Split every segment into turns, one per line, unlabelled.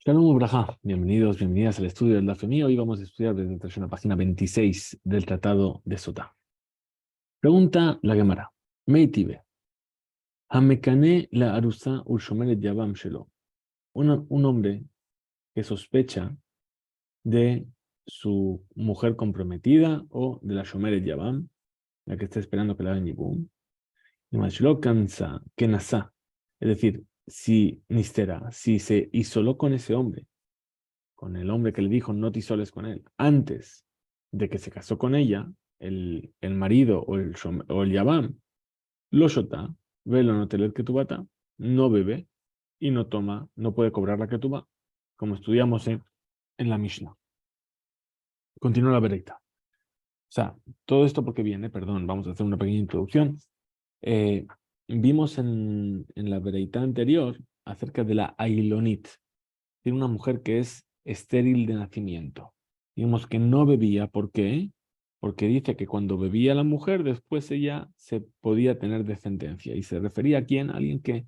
Shalom Ubrajá, bienvenidos, bienvenidas al estudio del Daf Yomi. Hoy vamos a estudiar desde la página 26 del Tratado de Sotá. Pregunta la Gemara. Meitibe. Hamekane la arusa urshomelet yavam shelo. Un hombre que sospecha de su mujer comprometida o de la shomeret yavam, la que está esperando que la hagan yibum. Y mashlo kansa, kenasa. Es decir, si nistera, si se isoló con ese hombre, con el hombre que le dijo no te isoles con él, antes de que se casó con ella, el marido o el Yabam, lo shota, velo no tener ketubata, no bebe y no toma, no puede cobrar la ketubá, como estudiamos en la Mishnah. Continúa la bereita. O sea, todo esto porque viene, perdón, vamos a hacer una pequeña introducción. Eh, Vimos en la bereita anterior acerca de la Ailonit, tiene una mujer que es estéril de nacimiento. Digamos que no bebía, ¿por qué? Porque dice que cuando bebía la mujer, después ella se podía tener descendencia. ¿Y se refería a quién? A alguien que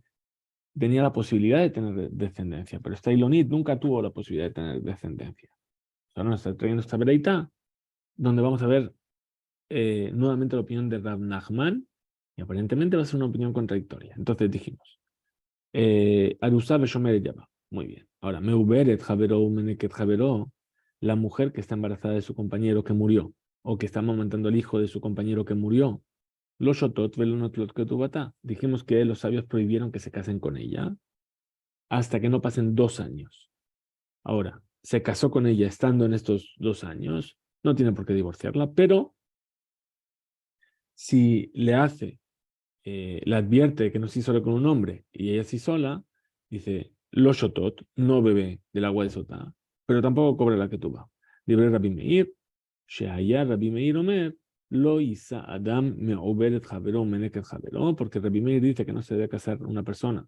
tenía la posibilidad de tener descendencia. Pero esta Ilonit nunca tuvo la posibilidad de tener descendencia. Ahora nos está trayendo esta vereita, donde vamos a ver nuevamente la opinión de Rab Nachman, y aparentemente va a ser una opinión contradictoria. Entonces dijimos, Arusá Beshomer Yaba. Muy bien. Ahora, Meuberet Javero Meneket Javero, la mujer que está embarazada de su compañero que murió, o que está amamantando al hijo de su compañero que murió. Los Shotot Velunotlot Ketubata. Dijimos que los sabios prohibieron que se casen con ella hasta que no pasen 2 años. Ahora, se casó con ella estando en estos 2 años, no tiene por qué divorciarla, pero si le advierte que no se sola con un hombre y ella sí sola, dice, lo shotot, no bebe del agua de sotá, pero tampoco cobra la que tú va. Libre Rabbi Meir, Sheaya Rabbi Meir Omer, lo isa Adam me oberet javero meneket javero, porque Rabbi Meir dice que no se debe casar una persona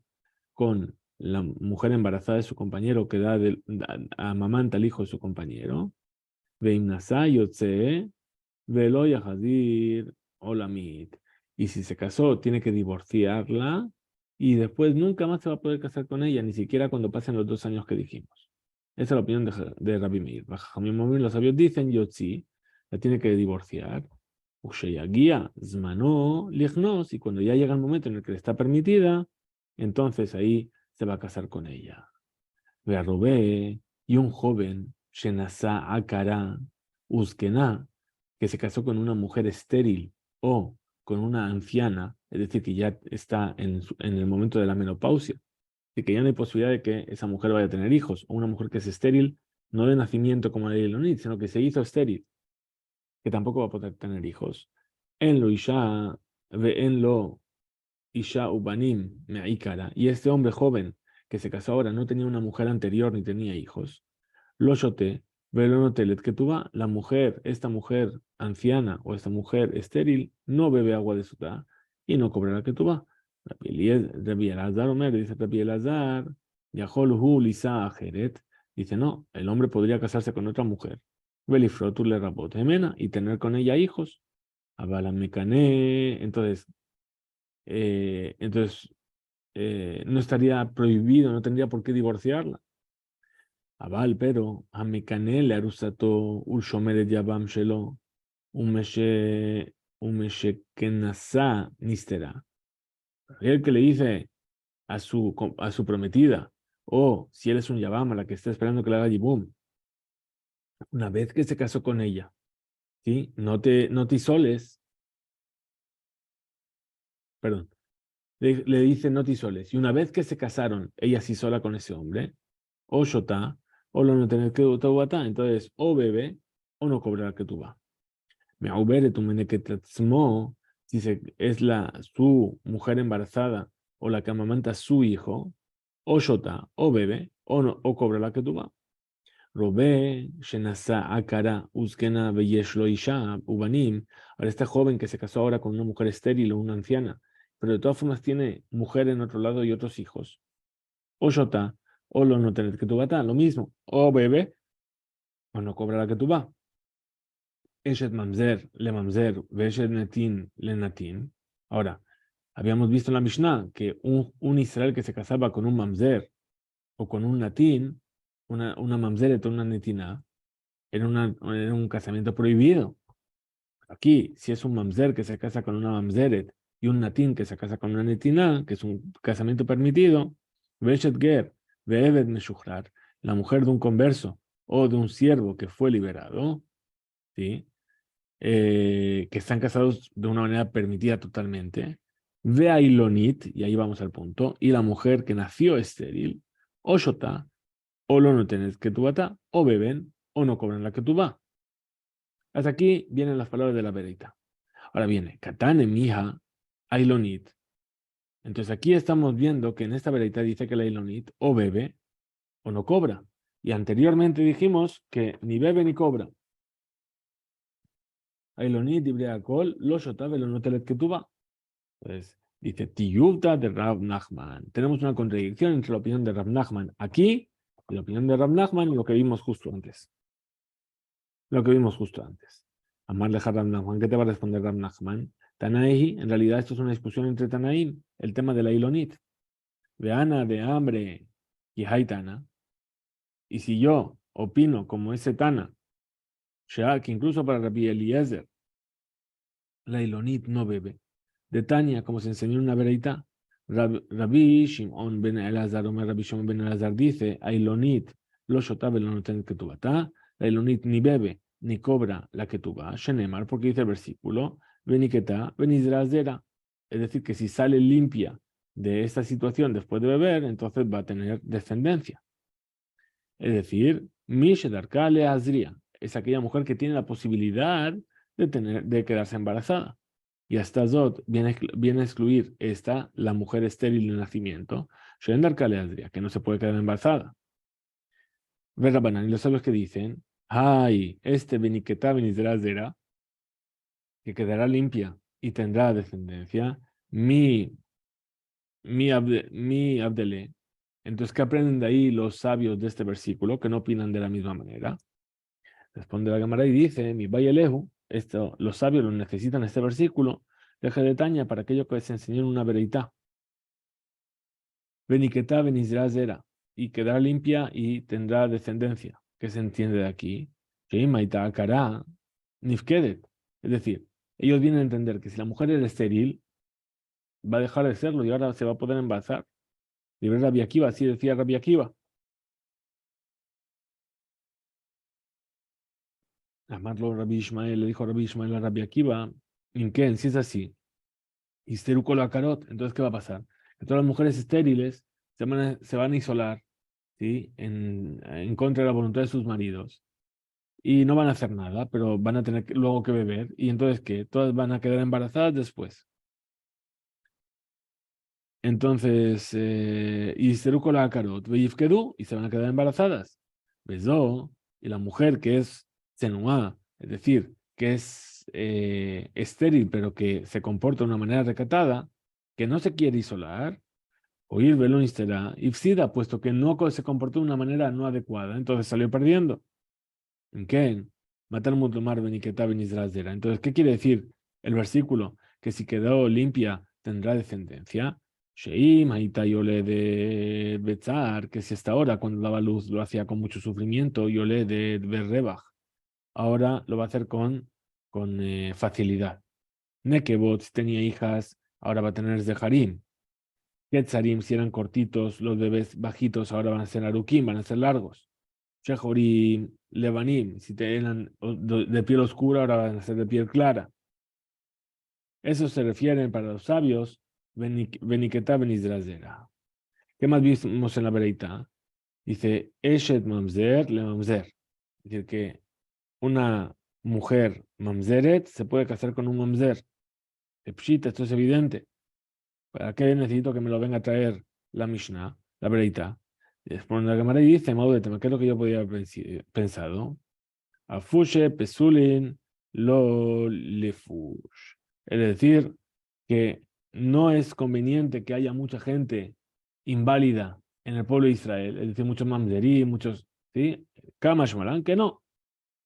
con la mujer embarazada de su compañero que amamanta al hijo de su compañero. Veimnasa yotze, velo yahadir olamit. Y si se casó, tiene que divorciarla y después nunca más se va a poder casar con ella, ni siquiera cuando pasen los 2 años que dijimos. Esa es la opinión de Rabbi Meir. Los sabios dicen, Yotzi, la tiene que divorciar. Usheyagia, Zmano, Lignos, y cuando ya llega el momento en el que le está permitida, entonces ahí se va a casar con ella. Bearrobé, y un joven, Shenasa Akara, Uzkená, que se casó con una mujer estéril o con una anciana, es decir, que ya está en el momento de la menopausia, y que ya no hay posibilidad de que esa mujer vaya a tener hijos, o una mujer que es estéril, no de nacimiento como la de Elonit, sino que se hizo estéril, que tampoco va a poder tener hijos. En lo Isha, en lo Isha Ubanim Me'ikara, y este hombre joven que se casó ahora no tenía una mujer anterior ni tenía hijos. Lo yoté, velonotelet que tú va, la mujer, esta mujer anciana o esta mujer estéril, no bebe agua de sudá y no cobrará que tú va. Rabbi Elazar Omer, dice Rabbi Elazar, Yaholuhu Lisa Ajeret, dice no, el hombre podría casarse con otra mujer. Belifrotur le rabot gemena y tener con ella hijos. Abalamekané, entonces no estaría prohibido, no tendría por qué divorciarla. Aval, pero, המקנא לארוסתו ולשומר את יבם שלו, ומשכנסה נסתרה. El que le dice a su prometida, o si él es un yabam a la que está esperando que le haga yibum, una vez que se casó con ella, ¿sí? No te isoles, perdón, le dice no te isoles, y una vez que se casaron, ella sí sola con ese hombre, o shota, o lo no tener que taubatá, entonces o bebe o no cobra la que tú vas. Me'uberet umeneketratzmo, si es su mujer embarazada o la que amamanta a su hijo, o shota, o bebe, o no, o cobra la que tú vas. Robé, shenasa akara, uskena beyeshlo isha, ubanim. Ahora este joven que se casó ahora con una mujer estéril o una anciana, pero de todas formas tiene mujer en otro lado y otros hijos. O shota, o lo no tener que tú lo mismo. O bebe, o no cobra la que tú vas. Eshet mamzer le mamzer, veshet netin le natin. Ahora, habíamos visto en la Mishnah que un Israel que se casaba con un mamzer o con un natín, una mamzeret o una netina, era un casamiento prohibido. Aquí, si es un mamzer que se casa con una mamzeret y un natín que se casa con una netina, que es un casamiento permitido, Veshet Ger, Be'eved Meshuchrar, la mujer de un converso o de un siervo que fue liberado, ¿sí? Que están casados de una manera permitida totalmente, ve a Ilonit, y ahí vamos al punto, y la mujer que nació estéril, o Shotá, o lo no tenés que tu o beben, o no cobran la que tú va. Hasta aquí vienen las palabras de la Bereita. Ahora viene, Katane, mija, Ailonit. Entonces aquí estamos viendo que en esta Bereita dice que la Ailonit o bebe o no cobra. Y anteriormente dijimos que ni bebe ni cobra. Ailonit, libre alcohol, lo shotabe, lo no telet que tú va. Entonces, dice, Tiyubta de Rab Nachman. Tenemos una contradicción entre la opinión de Rab Nachman aquí y la opinión de Rab Nachman y lo que vimos justo antes. Lo que vimos justo antes. Amar leja Rab Nachman. ¿Qué te va a responder Rab Nachman? Tanaehi, en realidad esto es una discusión entre Tanaim, el tema de la Ilonit. De Ana, de hambre y Haitana. Y si yo opino como ese Tana, que incluso para Rabbi Eliezer, la Ilonit no bebe. De Tania, como se enseñó en una vereita, Rabbi Shimon ben Elazar, Rabbi Shimon ben Elazar dice, Ailonit lo shotabe lo noten que tu la Ilonit ni bebe ni cobra la que tú vas, Shenemar, porque dice el versículo, Beniketa, Benizrazera. Es decir, que si sale limpia de esta situación después de beber, entonces va a tener descendencia. Es decir, Mish Darkale Azria es aquella mujer que tiene la posibilidad de quedarse embarazada. Y hasta Zot viene a excluir esta, la mujer estéril de nacimiento, Shen Darkale Azria, que no se puede quedar embarazada. Verrabanan, y los sabios que dicen, ay, este Beniketá Benizrazera, que quedará limpia y tendrá descendencia, mi Abdelé. Entonces, ¿qué aprenden de ahí los sabios de este versículo que no opinan de la misma manera? Responde la Gemara y dice, mi Lehu, esto, los sabios lo necesitan este versículo, deje de taña para aquello que se enseñó en una vereitá. Beniquetá benizrazera, y quedará limpia y tendrá descendencia. ¿Qué se entiende de aquí? Que maita cara nifkedet. Es decir, ellos vienen a entender que si la mujer era estéril, va a dejar de serlo y ahora se va a poder embarazar. Libre Rabbi Akiva, así decía Rabbi Akiva. Amarlo Rabbi Ishmael, le dijo Rabbi Ishmael a Rabbi Akiva, ¿en qué? Si es así, histeruco la carot, entonces ¿qué va a pasar? Que todas las mujeres estériles se van a isolar, ¿sí? En contra de la voluntad de sus maridos y no van a hacer nada, pero van a tener luego que beber y entonces ¿qué? Todas van a quedar embarazadas después. Entonces, histeruco la carot, y se van a quedar embarazadas. Besó, y la mujer que es senuá, es decir, que es estéril, pero que se comporta de una manera recatada, que no se quiere isolar, oír velón será ifsida, puesto que no se comportó de una manera no adecuada, entonces salió perdiendo. ¿En qué? Matar mutumar beniquetá benizrazera. Entonces, ¿qué quiere decir el versículo? Que si quedó limpia tendrá descendencia. Sheim, Haita Yole de Betzar, que si hasta ahora cuando daba luz lo hacía con mucho sufrimiento, Yole de Berrebach, ahora lo va a hacer con facilidad. Nekebot, si tenía hijas, ahora va a tener Zeharim. Ketzarim, si eran cortitos, los bebés bajitos, ahora van a ser Arukim, van a ser largos. Shehorim, Levanim, si eran de piel oscura, ahora van a ser de piel clara. Eso se refiere para los sabios, Beniquetá Benizrazera. ¿Qué más vimos en la Bereita? Dice, Eshet Mamzer le Mamzer. Es decir, que una mujer Mamzeret se puede casar con un Mamzer. Pshita, esto es evidente. ¿Para qué necesito que me lo venga a traer la Mishnah, la Bereita? Después la Gemara y dice, Maudetema, ¿qué es lo que yo podía haber pensado? Afushe, Pesulin, lo lefush. Es decir, que no es conveniente que haya mucha gente inválida en el pueblo de Israel, es decir, muchos mamzerí, muchos, ¿sí? Kamashmalan, que no,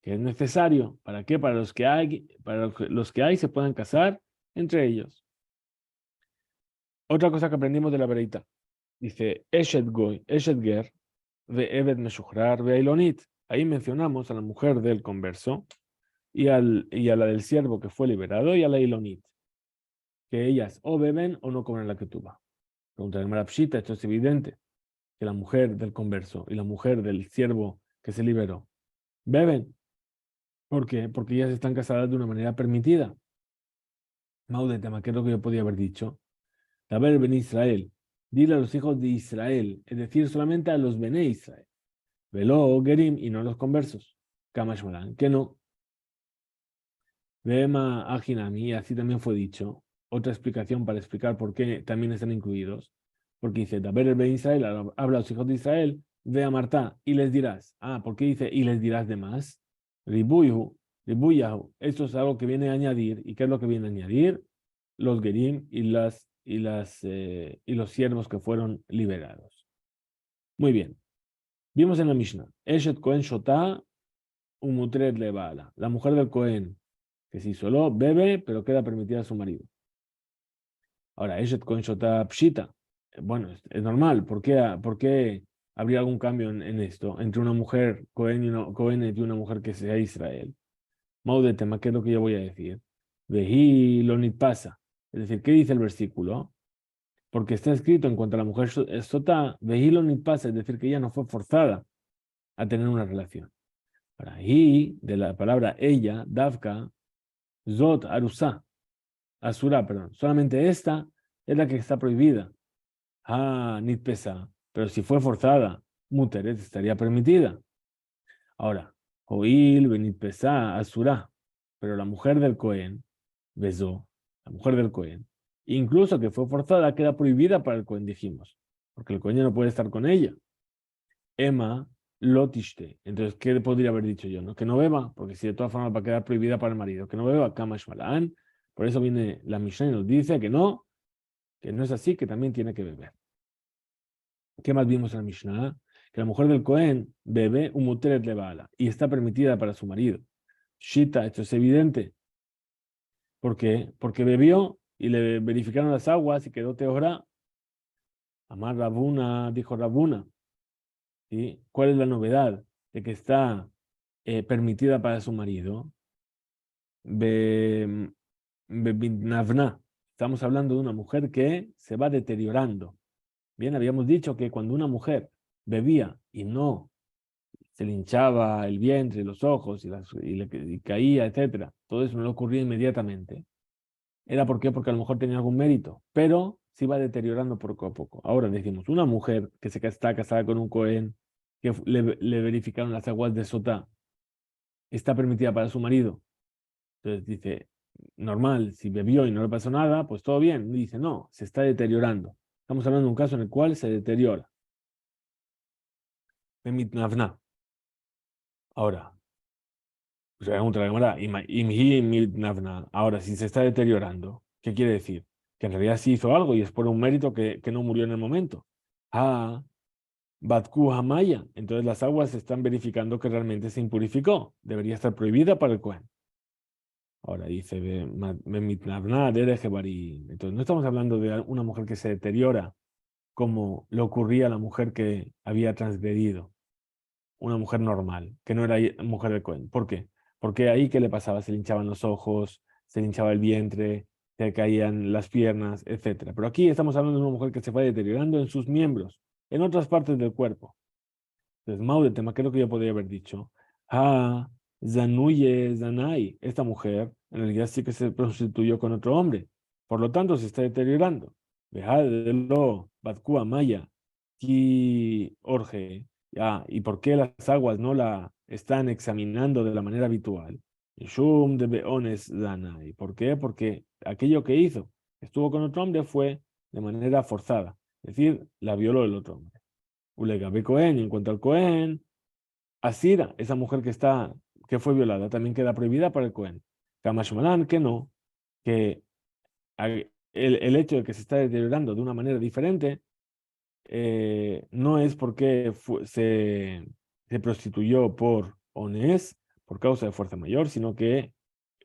que es necesario. ¿Para qué? Para los que hay se puedan casar entre ellos. Otra cosa que aprendimos de la Bereita, dice Eshet Goy, Eshet Ger, ve Evet Meshuchrar, ve Ailonit. Ahí mencionamos a la mujer del converso y a la del siervo que fue liberado y a la Ilonit, que ellas o beben o no comen la ketubá. Pregunta de Marapshita, esto es evidente, que la mujer del converso y la mujer del siervo que se liberó beben. ¿Por qué? Porque ellas están casadas de una manera permitida. Maude tema, ¿qué es lo que yo podía haber dicho? A ver, Ben Israel, dile a los hijos de Israel, es decir, solamente a los Bene Israel. Velo Gerim y no a los conversos. Kamashmalan, que no. Vema Ajinami, así también fue dicho. Otra explicación para explicar por qué también están incluidos. Porque dice, Daber el Ben Israel, habla a los hijos de Israel, ve a Marta y les dirás. Ah, ¿por qué dice y les dirás de más? Ribuyu, Ribuyahu. Esto es algo que viene a añadir. ¿Y qué es lo que viene a añadir? Los Gerim y los siervos que fueron liberados. Muy bien. Vimos en la Mishnah. Eshet Kohen Shotá Umutret Levala. La mujer del Cohen que si solo bebe, pero queda permitida a su marido. Ahora, Eshet Kohen Shotá Pshita. Bueno, es normal. Por qué habría algún cambio en esto entre una mujer Cohen y una mujer que sea Israel? Maude tema, ¿qué es lo que yo voy a decir? Vehi Lonit pasa. Es decir, ¿qué dice el versículo? Porque está escrito en cuanto a la mujer Sotá, Vehi Lonit pasa, es decir, que ella no fue forzada a tener una relación. Para ahí, de la palabra ella, Davka, Zot, Arusá, Asura, perdón. Solamente esta es la que está prohibida. Ah, Nit pesa. Pero si fue forzada, Muteret estaría permitida. Ahora, Joil, Benit pesa, Asura. Pero la mujer del Cohen, besó, la mujer del Cohen, incluso que fue forzada, queda prohibida para el Cohen, dijimos. Porque el Cohen ya no puede estar con ella. Emma Lotiste. Entonces, ¿qué podría haber dicho yo? ¿No? Que no beba, porque si de todas formas va a quedar prohibida para el marido. Que no beba, Kamash Malan. Por eso viene la Mishnah y nos dice que no es así, que también tiene que beber. ¿Qué más vimos en la Mishnah? Que la mujer del Cohen bebe un muteret levala y está permitida para su marido. Shita, esto es evidente. ¿Por qué? Porque bebió y le verificaron las aguas y quedó teorá. Amar Rabuna, dijo Rabuna. ¿Sí? ¿Cuál es la novedad de que está permitida para su marido? Be, Bebinavna. Estamos hablando de una mujer que se va deteriorando. Bien, habíamos dicho que cuando una mujer bebía y no se le hinchaba el vientre, los ojos y caía, etcétera, todo eso no le ocurría inmediatamente. ¿Era por qué? Porque a lo mejor tenía algún mérito, pero se iba deteriorando poco a poco. Ahora decimos, una mujer que está casada con un Cohen, que le verificaron las aguas de Sotá, está permitida para su marido. Entonces dice, normal, si bebió y no le pasó nada, pues todo bien. Dice, no, se está deteriorando. Estamos hablando de un caso en el cual se deteriora. Bemitnavna. Ahora, pregunta la Gemara, imhi mitnavna. Ahora, si se está deteriorando, ¿qué quiere decir? Que en realidad sí hizo algo y es por un mérito que no murió en el momento. Ah, Batku Hamaya. Entonces las aguas están verificando que realmente se impurificó. Debería estar prohibida para el Cohen. Ahora dice, entonces no estamos hablando de una mujer que se deteriora como le ocurría a la mujer que había transgredido, una mujer normal, que no era mujer de Cohen. ¿Por qué? Porque ahí, ¿qué le pasaba? Se le hinchaban los ojos, se le hinchaba el vientre, se caían las piernas, etcétera. Pero aquí estamos hablando de una mujer que se fue deteriorando en sus miembros, en otras partes del cuerpo. Entonces, Maude, tema, ¿qué es lo que yo podría haber dicho? Ah, Zanuye, Zanai, esta mujer en realidad sí que se prostituyó con otro hombre. Por lo tanto, se está deteriorando. Dejadlo, Batkua Maya, Ki Orge. Ah, ¿y por qué las aguas no la están examinando de la manera habitual? Shum de Beones Zanai. ¿Por qué? Porque aquello que hizo, estuvo con otro hombre, fue de manera forzada. Es decir, la violó el otro hombre. Ulegabe Cohen, y en cuanto al Cohen, Asira, esa mujer que fue violada, también queda prohibida para el Cohen. Kamashmalan, que no, que el hecho de que se está deteriorando de una manera diferente no es porque se prostituyó por Ones, por causa de fuerza mayor, sino que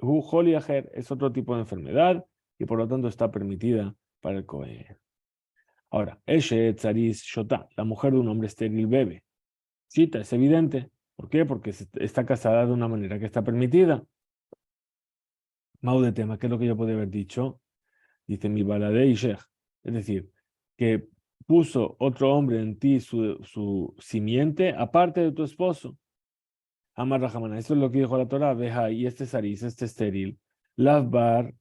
Holiaher es otro tipo de enfermedad y por lo tanto está permitida para el Cohen. Ahora, Eshe Tzaris Shotá, la mujer de un hombre estéril bebe. Chita, es evidente. ¿Por qué? Porque está casada de una manera que está permitida. Mau de tema, ¿qué es lo que yo podría haber dicho? Dice mi baladé y sheikh. Es decir, que puso otro hombre en ti su simiente aparte de tu esposo. Amar Rahamana. Eso es lo que dijo la Torah. Veja, y este sariz, este estéril. Lavbar,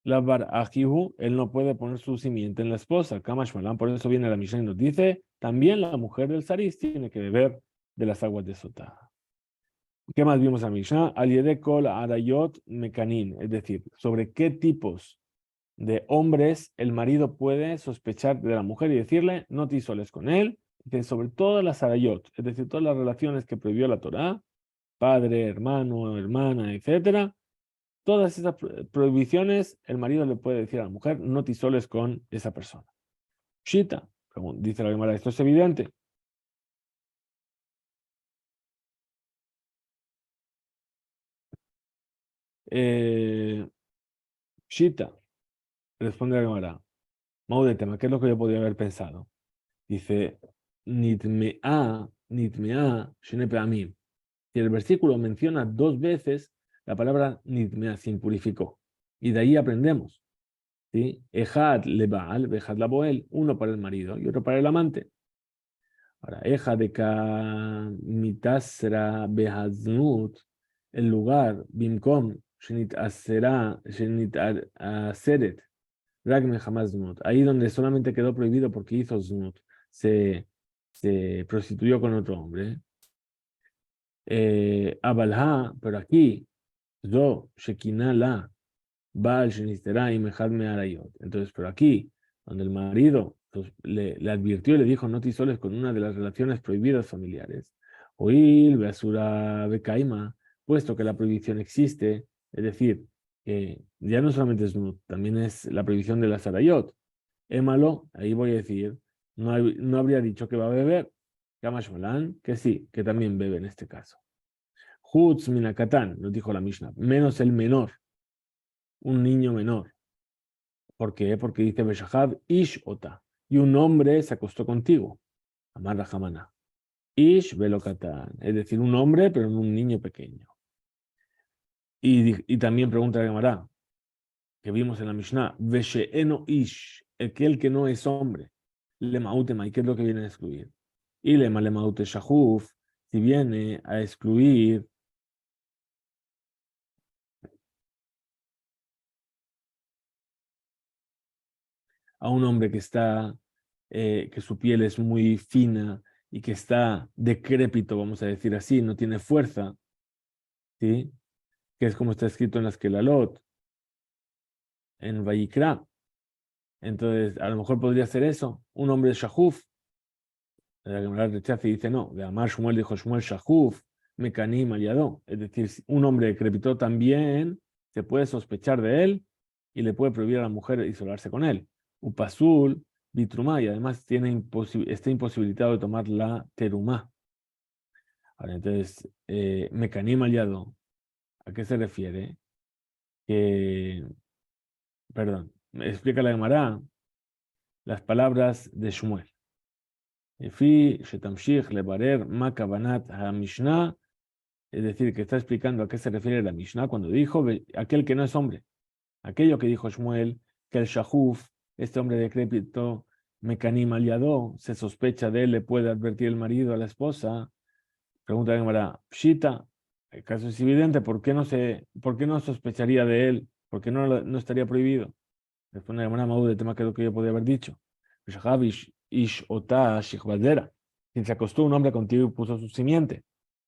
lavbar ajihu, él no puede poner su simiente en la esposa. Kamash Malan, por eso viene la Mishnah y nos dice, también la mujer del sariz tiene que beber de las aguas de Sotá. ¿Qué más vimos a Mishnah? Aliedekol arayot mekanin, es decir, sobre qué tipos de hombres el marido puede sospechar de la mujer y decirle, no te isoles con él, sobre todas las arayot, es decir, todas las relaciones que prohibió la Torá, padre, hermano, hermana, etcétera, todas esas prohibiciones, el marido le puede decir a la mujer, no te isoles con esa persona. Shita, como dice la Gemara, esto es evidente. Shita, responde la Gemara, Mau de tema, ¿qué es lo que yo podría haber pensado? Dice, nitmea, shene peamim. Y el versículo menciona dos veces la palabra nitmea, se impurificó. Y de ahí aprendemos, ¿sí? Ejad lebaal, bejad laboel, uno para el marido y otro para el amante. Ahora, eja de ka mitasra behaznut, el lugar, bimkom, shenit asera, shenit aseret, ragme jamás znut. Ahí donde solamente quedó prohibido porque hizo znut, se, se prostituyó con otro hombre. Abalha, pero aquí, yo, Shekinah la, Baal Shenistera y Mejad Mearayot. Entonces, pero aquí, donde el marido pues, le advirtió y le dijo, no te isoles con una de las relaciones prohibidas familiares. Oil, Beasura, Bekaima, puesto que la prohibición existe, es decir, que ya no solamente es también es la prohibición de la Sarayot. Émalo, ahí voy a decir, no habría dicho que va a beber. Kamash Malan, que sí, que también bebe en este caso. Hutz Minakatán, nos dijo la Mishnah, menos el menor, un niño menor. ¿Por qué? Porque dice Beshahad Ish Ota, y un hombre se acostó contigo. Amar Rahamana. Ish Velokatán, es decir, un hombre, pero no un niño pequeño. Y también pregunta la Gemara, que vimos en la Mishnah, Vesheeno Ish, el que no es hombre, Lemautema, ¿y qué es lo que viene a excluir? Y Lemaute Shahuf, si viene a excluir a un hombre que está, que su piel es muy fina y que está decrépito, vamos a decir así, no tiene fuerza, ¿sí? Que es como está escrito en las Kelalot, en Vayikra. Entonces, a lo mejor podría ser eso, un hombre shahuf. La Gemara rechaza y dice no, de Amar Shmuel dijo Shmuel shahuf, mekanim aliado. Es decir, si un hombre decrépito también se puede sospechar de él y le puede prohibir a la mujer isolarse con él. Upasul, bitrumá, y además está imposibilitado de tomar la terumá. Ahora, entonces, mekanim aliado, ¿a qué se refiere? Que, perdón, me explica la Gemara las palabras de Shmuel. Fi shetamshich lebarer ma kavanat ha-mishnah, es decir, que está explicando a qué se refiere la Mishnah cuando dijo aquel que no es hombre. Aquello que dijo Shmuel, que el shahuf, este hombre decrépito, mekanim aliado, se sospecha de él, le puede advertir el marido a la esposa. Pregunta de Gemara, Pshita, el caso es evidente, por qué no sospecharía de él? ¿Por qué no estaría prohibido? Responde Gemara Maú de tema que es lo que yo podía haber dicho. Ish ota shichvadera. Quien se acostó un hombre contigo y puso su simiente.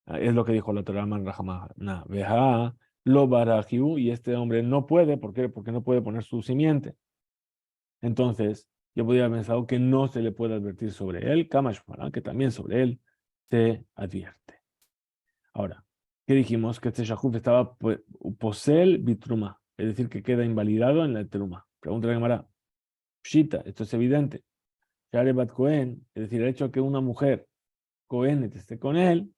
Es lo que dijo la Torah Man Rahamana. Veja lo barajiu, y este hombre no puede, ¿por qué? Porque no puede poner su simiente. Entonces, yo podría haber pensado que no se le puede advertir sobre él, Kamashmara, que también sobre él se advierte. Ahora, ¿qué dijimos? Que este Shahuf estaba posel bitruma, es decir, que queda invalidado en la teruma. Pregunta la Gemara, Pshita, esto es evidente. Sharebat Cohen, es decir, el hecho de que una mujer Cohen esté con él,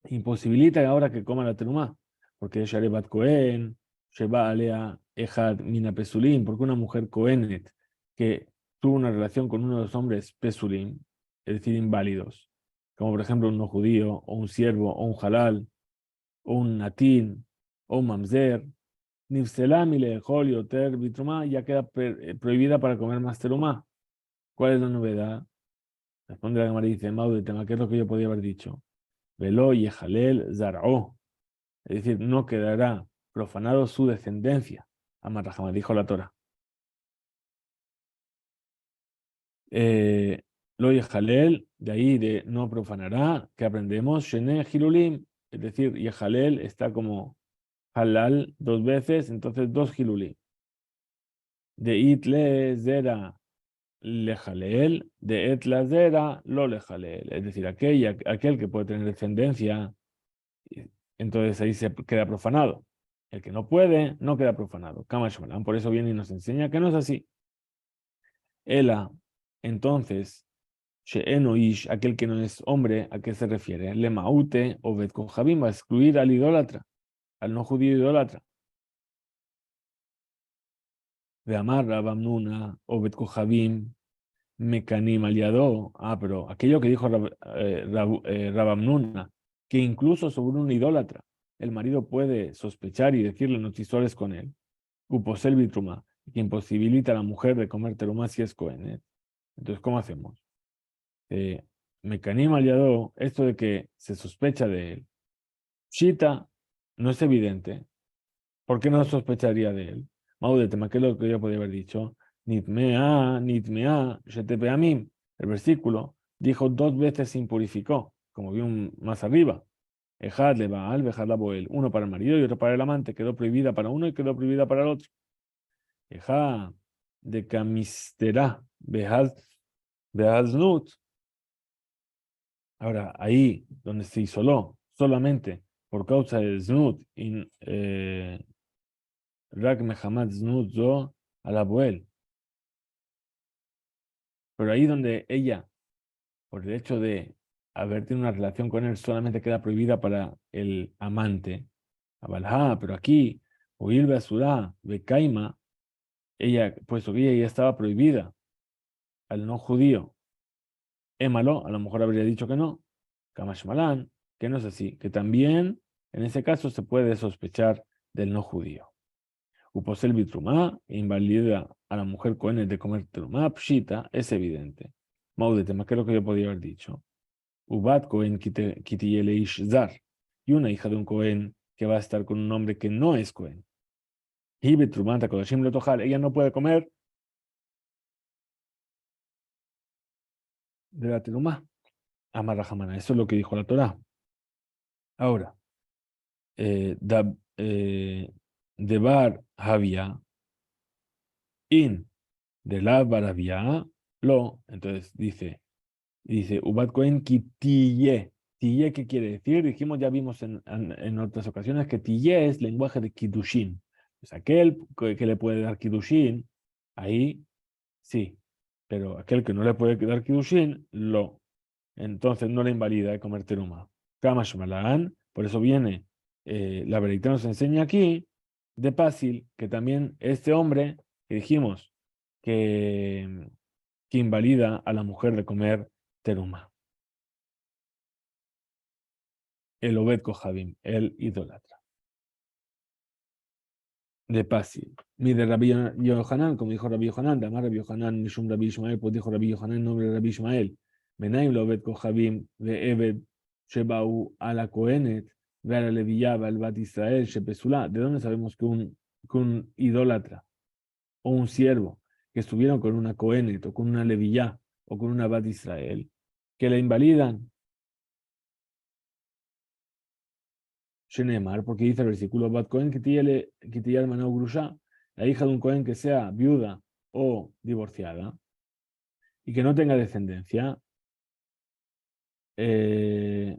imposibilita ahora que coma la terumá, porque Sharebat Cohen, Sheba Alea Ejad Mina Pesulim, porque una mujer Cohenet que tuvo una relación con uno de los hombres Pesulim, es decir, inválidos, como por ejemplo un no judío, o un siervo, o un halal, o un natín, o un mamzer, nifselam y lejol yoter bitrumá, ya queda prohibida para comer más terumá. ¿Cuál es la novedad? Responde la Gemara y dice, Mau de tema, ¿qué es lo que yo podía haber dicho? Velo y jalel zar'o. Es decir, no quedará profanado su descendencia. Amarrajama, dijo la Torah. Lo Yehalel, de ahí de no profanará, que aprendemos, Shene Hilulim, es decir, Yehalel está como halal dos veces, entonces dos Hilulim. De Itle Zera Lejalel, de Etla Zera lo Lejalel, es decir, aquel que puede tener descendencia, entonces ahí se queda profanado. El que no puede, no queda profanado. Kama Shemalan, por eso viene y nos enseña que no es así. Ela, entonces, She'eno ish, aquel que no es hombre, ¿a qué se refiere? Le maute o bet kohabim, va a excluir al idólatra, al no judío idólatra. De amar Rabamnuna o bet kohabim, mekanim aliado. Ah, pero aquello que dijo Rabamnuna, que incluso sobre un idólatra, el marido puede sospechar y decirle noticias con él. Uposel bitruma, que imposibilita a la mujer de comer terumá si es cohenet. Entonces, ¿cómo hacemos? Mecanim aliado, esto de que se sospecha de él. Shita no es evidente. ¿Por qué no sospecharía de él? Maudetema, ¿qué es lo que yo podría haber dicho? Nitmea, shetepeamim. El versículo dijo dos veces se impurificó, como vimos más arriba. Ejad le baal, bejad la boel. Uno para el marido y otro para el amante. Quedó prohibida para uno y quedó prohibida para el otro. Ejad de camistera, bejad behaznut. Ahora, ahí donde se isoló solamente por causa de Znut, Rak Mehamad Znut Zo al Abuel, pero ahí donde ella, por el hecho de haber tenido una relación con él, solamente queda prohibida para el amante, Abalha, pero aquí, Oil Basura, Bekaima, ella, puesto que ella ya estaba prohibida al no judío, Émalo, a lo mejor habría dicho que no, Kamashmalan, que no es así, que también en ese caso se puede sospechar del no judío. Uposel bitrumá, invalida a la mujer cohen de comer trumá, pshita, es evidente. Maudete, más que lo que yo podía haber dicho. Ubat cohen kitiyeleish zar, y una hija de un cohen que va a estar con un hombre que no es cohen. Y bitrumá takodashim lo tojal, ella no puede comer de la terumá. Amarrajamana, eso es lo que dijo la Torá. Ahora, da, debar havia in de la baravia lo, entonces dice Ubat Cohen ki tille. Tille, ¿qué quiere decir? Dijimos, ya vimos en otras ocasiones que tille es lenguaje de Kiddushin. Pues aquel que le puede dar Kiddushin, ahí sí, pero aquel que no le puede dar Kiddushin, lo. Entonces no le invalida de comer teruma. Kama Shmalan, por eso viene, la verdad nos enseña aquí, de Pasil, que también este hombre que dijimos que invalida a la mujer de comer teruma. El Obed Kohabim, el idólatra. De Pasil. Mi de Rabbi Yohanan, como dijo Rabbi Yohanan, Damar Rabbi Yohanan, Mishum Rabbi Ishmael, pues dijo Rabbi Yohanan en nombre de Rabbi Ishmael. Menaim lo Obed Kohabim, de Ebed Shebau a la Cohenet, ve a la Leviyá, al Bat Israel, Shepesula. ¿De dónde sabemos que un idólatra o un siervo que estuvieron con una Cohenet o con una Leviyá o con una Bat Israel, que la invalidan? Shenemar, porque dice el versículo, Bat Cohen que tía hermano grusha, la hija de un Cohen que sea viuda o divorciada y que no tenga descendencia, eh,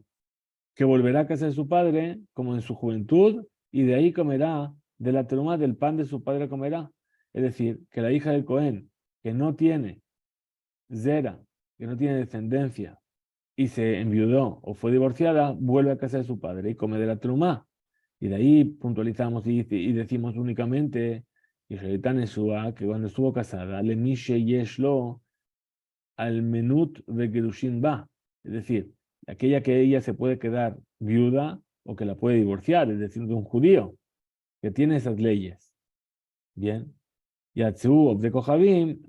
que volverá a casa de su padre como en su juventud y de ahí comerá de la teruma del pan de su padre comerá. Es decir, que la hija del Cohen que no tiene zera, que no tiene descendencia y se enviudó o fue divorciada, vuelve a casa de su padre y come de la teruma. Y de ahí puntualizamos y decimos únicamente que Esua, que cuando estuvo casada, le mishe yeshlo al menut de Gerushin ba. Es decir, aquella que ella se puede quedar viuda o que la puede divorciar, es decir, de un judío que tiene esas leyes. Bien. Yatsu de Kohabim,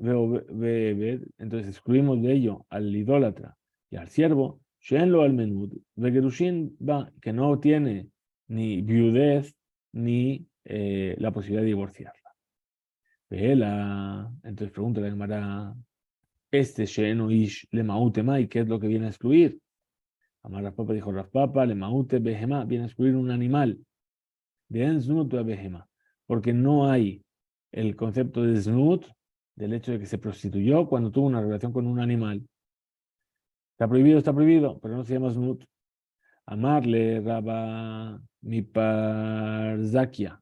entonces excluimos de ello al idólatra y al siervo, Shenlo al Menud, Vegerushin va, que no tiene ni viudez ni la posibilidad de divorciarla. Vela, entonces pregunta la Gemara, este Sheno Ish le Maute Mai, ¿qué es lo que viene a excluir? Amar Raspapa dijo Raspapa, le Maute Behema, viene a excluir un animal. De Enzunut a Behema, porque no hay el concepto de Znut, del hecho de que se prostituyó cuando tuvo una relación con un animal. Está prohibido, pero no se llama Znut. Amarle Raba mi Parzakia.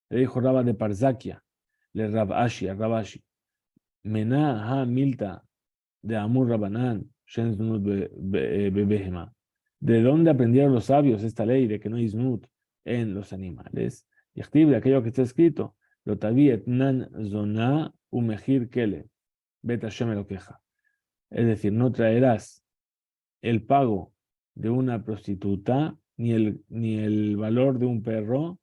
Le dijo Raba de Parzakia. Le Rabashi, a Rabashi. Mená ha milta de Amur Rabanán, Shen Znut Bebehema. ¿De dónde aprendieron los sabios esta ley de que no hay Znut en los animales? Y escribe aquello que está escrito. Lo tabiet nan zoná umejir kele. Bet Hashem me lo queja. Es decir, no traerás el pago de una prostituta ni el valor de un perro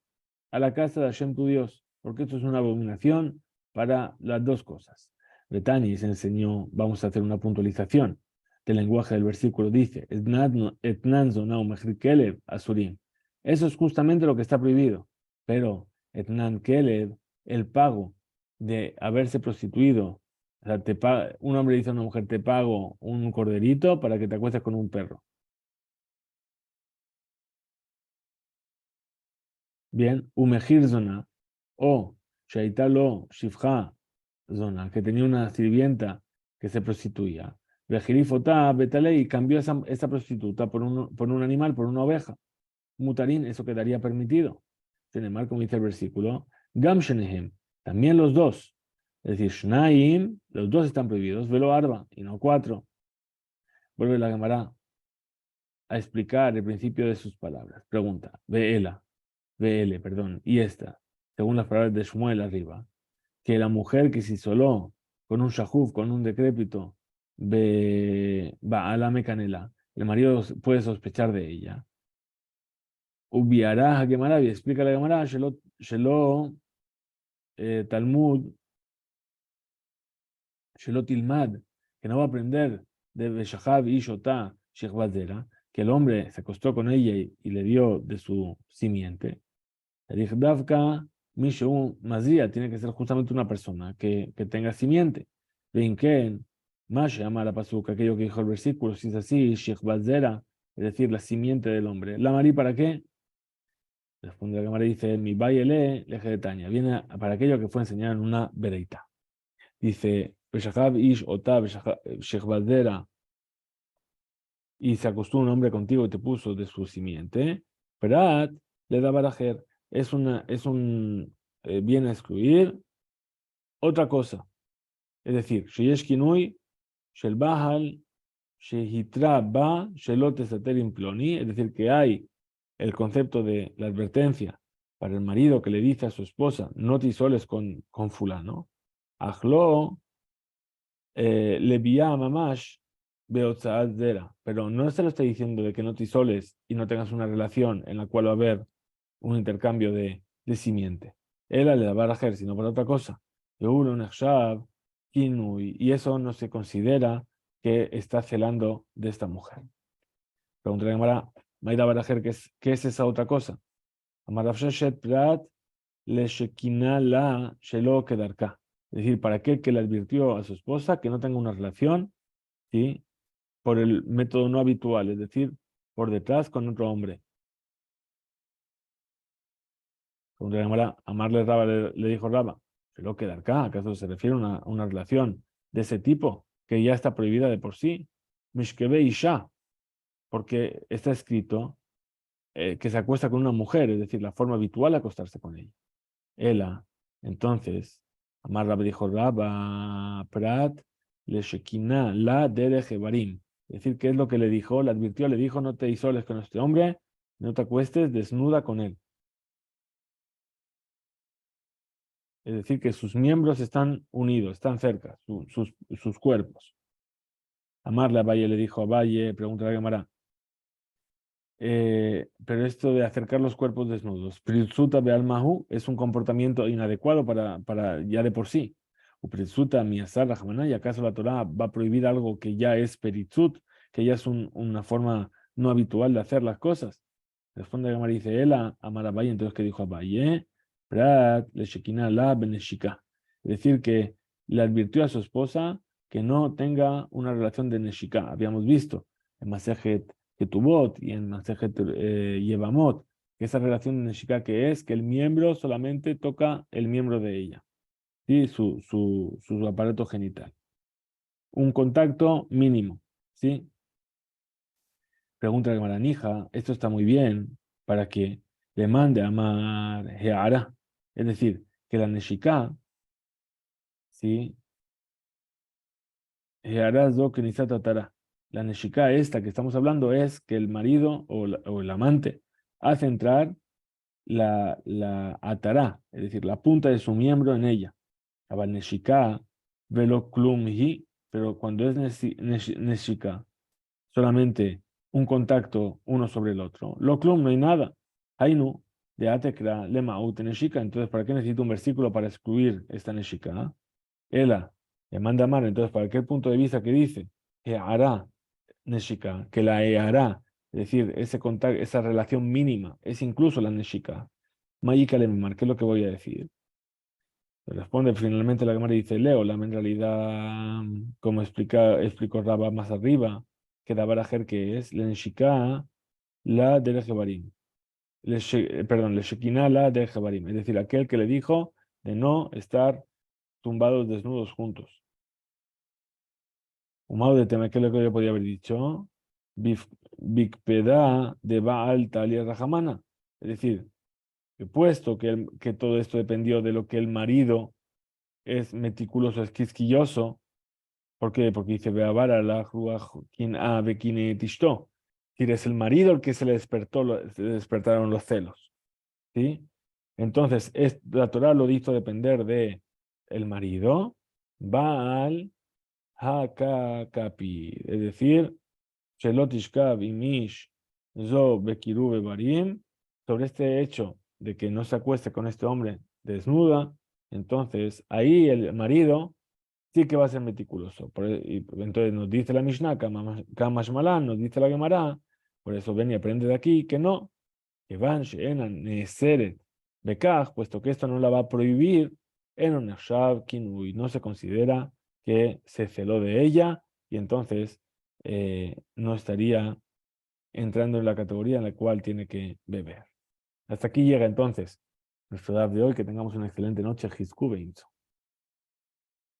a la casa de Hashem tu Dios, porque esto es una abominación para las dos cosas. Betani se enseñó, vamos a hacer una puntualización del lenguaje del versículo, dice, etnan zonau mejir kelev asurim. Eso es justamente lo que está prohibido, pero etnan kelev, el pago de haberse prostituido, o sea, un hombre dice a una mujer, te pago un corderito para que te acuestes con un perro. Bien, umejir zona, o shaitalo shifja zona, que tenía una sirvienta que se prostituía. Vejirifotá betale y cambió esa prostituta por un animal, por una oveja. Mutarín, eso quedaría permitido. Sin embargo, como dice el versículo, Gam shenehem, también los dos. Es decir, shnaim, los dos están prohibidos, velo arba, y no cuatro. Vuelve la Gemara a explicar el principio de sus palabras. Pregunta, BL, perdón, y esta, según las palabras de Shmuel arriba, que la mujer que se isoló con un shahuf, con un decrépito, va a la mecanela, el marido puede sospechar de ella. Ubiará a Gemara, y explica la Gemara, Shelo Talmud, Shelo Tilmad, que no va a aprender de Beshahab y Shotá, Shechbazera, que el hombre se acostó con ella y le dio de su simiente. Davka, Mishu Mazía, tiene que ser justamente una persona que tenga simiente. Vinken, Mash llama la pasuca, aquello que dijo el versículo, si es así, Sheikh Bazera, es decir, la simiente del hombre. ¿La Marí para qué? Responde la cámara y dice, mi baile, leje de Taña, viene para aquello que fue enseñado en una bereita. Dice, Beshachab Ish Otab, Sheikh Bazera, y se acostó un hombre contigo y te puso de su simiente. Prat le da barajer. Es un viene a excluir otra cosa. Es decir, Sheyesh Kinui, Shel Bahal, Shehitra Ba, Shelot Esater Imploni, es decir, que hay el concepto de la advertencia para el marido que le dice a su esposa, no te isoles con fulano. Ajlo, Leviá Mamash, Beotzaat Zera. Pero no se lo está diciendo de que no te isoles y no tengas una relación en la cual va a haber un intercambio de simiente. Él le da barajer, sino por otra cosa. Y eso no se considera que está celando de esta mujer. Pregunta la Gemara, Maida Barajer, ¿qué es esa otra cosa? Amarafsheshet Prat le Shekina la Shelo Kedarka. Es decir, para aquel que le advirtió a su esposa que no tenga una relación, ¿sí? Por el método no habitual, es decir, por detrás con otro hombre. Pregunta la Gemara, Amarle Raba le dijo Raba, Shelo Kedarka, ¿acaso se refiere a una relación de ese tipo que ya está prohibida de por sí? Mishkebe Isha, porque está escrito que se acuesta con una mujer, es decir, la forma habitual de acostarse con ella. Ela, entonces, Amar Rab dijo Rabba Prat le Shekinah la de Jebarim. Es decir, ¿qué es lo que le dijo? Le advirtió, le dijo, no te isoles con este hombre, no te acuestes desnuda con él. Es decir, que sus miembros están unidos, están cerca, sus cuerpos. Amarle a Valle le dijo a Valle, pregunta la Gemara. Pero esto de acercar los cuerpos desnudos, Pritsuta be'almahu es un comportamiento inadecuado para ya de por sí. Pritsuta miyasar rahmaná, y acaso la Torá va a prohibir algo que ya es peritzut, que ya es una forma no habitual de hacer las cosas. Responde Gamara, dice Ela, amar a Valle, entonces que dijo a Valle, Prat le shekina la beneshika. Es decir, que le advirtió a su esposa que no tenga una relación de neshika. Habíamos visto en Masejet Ketubot y en Masejet Yevamot, que esa relación de neshika que es que el miembro solamente toca el miembro de ella, ¿sí? Su aparato genital. Un contacto mínimo, ¿sí? Pregunta de Maranija, esto está muy bien para que le mande a Mar Heara. Es decir, que la Neshika, ¿sí? Heara zo Kenisat Atara. La Neshika esta que estamos hablando es que el marido o el amante hace entrar la Atara, es decir, la punta de su miembro en ella. Abal Neshika, velo klumhi, pero cuando es Neshika, solamente un contacto uno sobre el otro. Lo klum, no hay nada. Hainu, de atekra, lema ut neshika. Entonces, ¿para qué necesito un versículo para excluir esta neshika? Ela, le manda mal. Entonces, ¿para qué punto de vista que dice que hará neshika, que la hará? Es decir, ese contacto, esa relación mínima, es incluso la neshika. Mayika le marqué lo que voy a decir. Responde finalmente la Gemara y dice, Leo, la en realidad, como explicó Rabba más arriba, que Dabarajer que es, la Neshika, la del Jebarim. Perdón, le Shekinah, la del Jebarim. Es decir, aquel que le dijo de no estar tumbados desnudos juntos. Humado de tema, ¿qué es lo que yo podía haber dicho? Bikpeda de Baal Talia Rahamana. Es decir, que puesto que todo esto dependió de lo que el marido es meticuloso, es quisquilloso. ¿Por qué? Porque dice, Beavara la quien a bekine tishto. Es decir, es el marido el que se le se le despertaron los celos. ¿Sí? Entonces, la Torah lo hizo depender de el marido, Baal Hakakapi, es decir, Shelotishkav imish zo bekiru bebarim, sobre este hecho de que no se acueste con este hombre desnuda, entonces ahí el marido sí que va a ser meticuloso. Y entonces nos dice la Mishnah, Kamash Malan, nos dice la Gemara, por eso ven y aprende de aquí que no, que van Sheenan Neseret Bekaj, puesto que esto no la va a prohibir, en Nashab Kinui, no se considera que se celó de ella y entonces no estaría entrando en la categoría en la cual tiene que beber. Hasta aquí llega entonces nuestro DAF de hoy. Que tengamos una excelente noche. Hizku Beinzo.